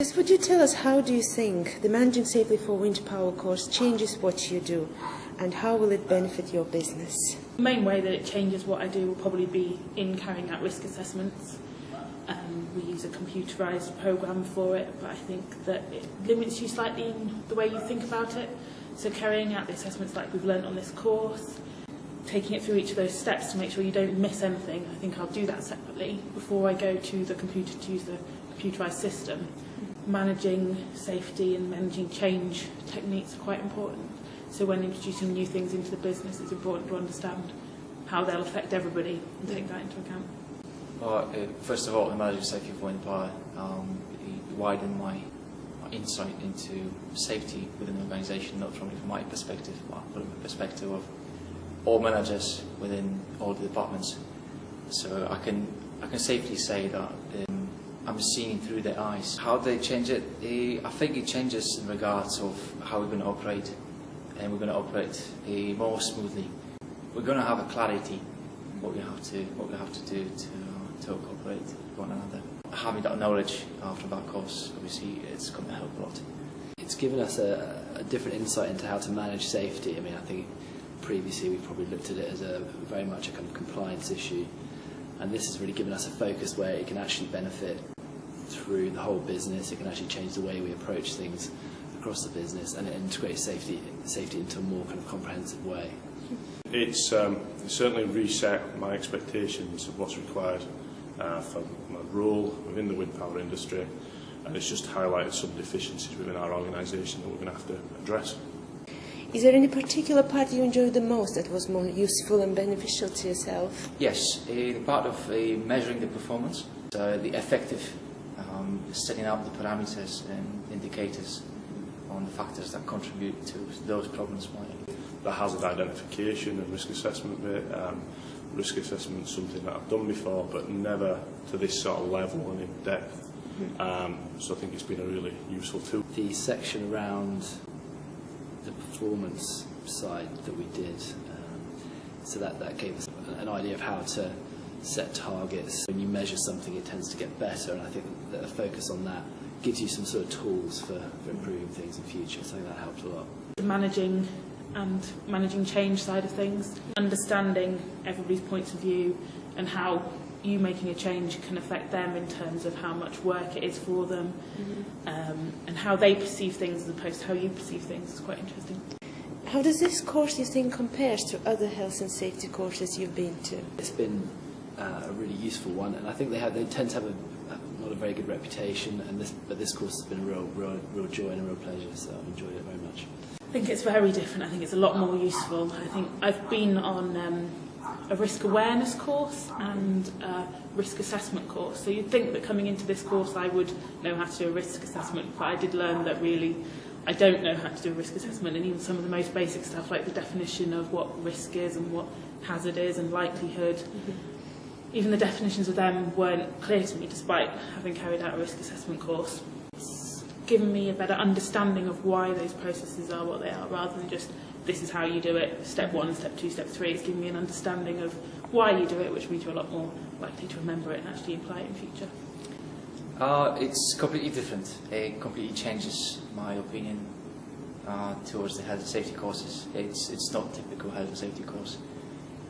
Would you tell us, how do you think the Managing Safely for Wind Power course changes what you do, and how will it benefit your business? The main way that it changes what I do will probably be in carrying out risk assessments. We use a computerised programme for it, but I think that it limits you slightly in the way you think about it. So carrying out the assessments like we've learnt on this course, taking it through each of those steps to make sure you don't miss anything, I think I'll do that separately before I go to the computer to use the computerised system. Managing safety and managing change techniques are quite important. So when introducing new things into the business, it's important to understand how they'll affect everybody and take that into account. Well, first of all, in Managing Safety for Wind Power, it widened my insight into safety within the organisation, not only from my perspective, but from the perspective of all managers within all the departments. So I can safely say that I'm seeing through their eyes. How they change it, I think it changes in regards of how we're going to operate, and we're going to operate more smoothly. We're going to have a clarity what we have to do to cooperate with one another. Having that knowledge after that course, obviously, it's going to help a lot. It's given us a different insight into how to manage safety. I mean, I think previously we probably looked at it as very much a kind of compliance issue, and this has really given us a focus where it can actually benefit through the whole business. It can actually change the way we approach things across the business, and it integrates safety into a more kind of comprehensive way. It's certainly reset my expectations of what's required for my role within the wind power industry, and it's just highlighted some deficiencies within our organisation that we're going to have to address. Is there any particular part you enjoyed the most that was more useful and beneficial to yourself? Yes, the part of measuring the performance, the effective setting up the parameters and indicators on the factors that contribute to those problems. The hazard identification and risk assessment bit. Risk assessment is something that I've done before, but never to this sort of level and in depth. So I think it's been a really useful tool. The section around the performance side that we did, so that gave us an idea of how to set targets. When you measure something, it tends to get better, and I think that a focus on that gives you some sort of tools for improving things in future, so that helped a lot. The managing change side of things, understanding everybody's points of view and how you making a change can affect them in terms of how much work it is for them, and how they perceive things as opposed to how you perceive things is quite interesting. How does this course, you think, compares to other health and safety courses you've been to? It's been a really useful one, and I think they tend to have not a very good reputation, but this course has been a real joy and a real pleasure, so I've enjoyed it very much. I think it's very different. I think it's a lot more useful. I think I've been on a risk awareness course and a risk assessment course. So you'd think that coming into this course I would know how to do a risk assessment, but I did learn that really I don't know how to do a risk assessment, and even some of the most basic stuff like the definition of what risk is and what hazard is and likelihood. Even the definitions of them weren't clear to me despite having carried out a risk assessment course. It's given me a better understanding of why those processes are what they are, rather than just this is how you do it, step 1, step 2, step 3. It's given me an understanding of why you do it, which means you're a lot more likely to remember it and actually apply it in future. It's completely different. It completely changes my opinion towards the health and safety courses. It's not a typical health and safety course.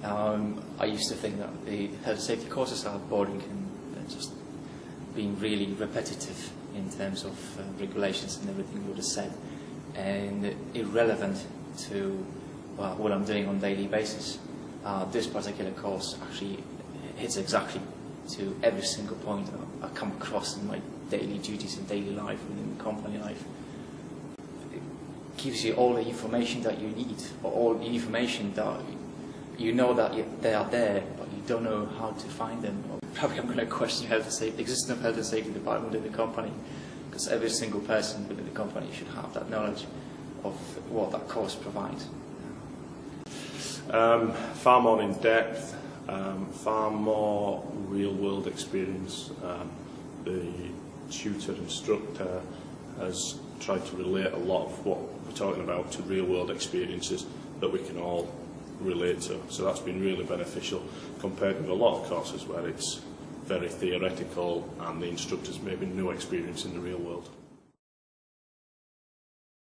I used to think that the health and safety courses are boring and just being really repetitive in terms of regulations and everything you would have said, and irrelevant to what I'm doing on a daily basis. This particular course actually hits exactly to every single point I come across in my daily duties and daily life within company life. It gives you all the information that you need, or all the information that you know that they are there, but you don't know how to find them. Probably I'm going to question the existence of health and safety department within the company, because every single person within the company should have that knowledge of what that course provides. Far more in depth, far more real-world experience. The tutor instructor has tried to relate a lot of what we're talking about to real-world experiences that we can all relate to. So that's been really beneficial compared with a lot of courses where it's very theoretical, and the instructors maybe no experience in the real world.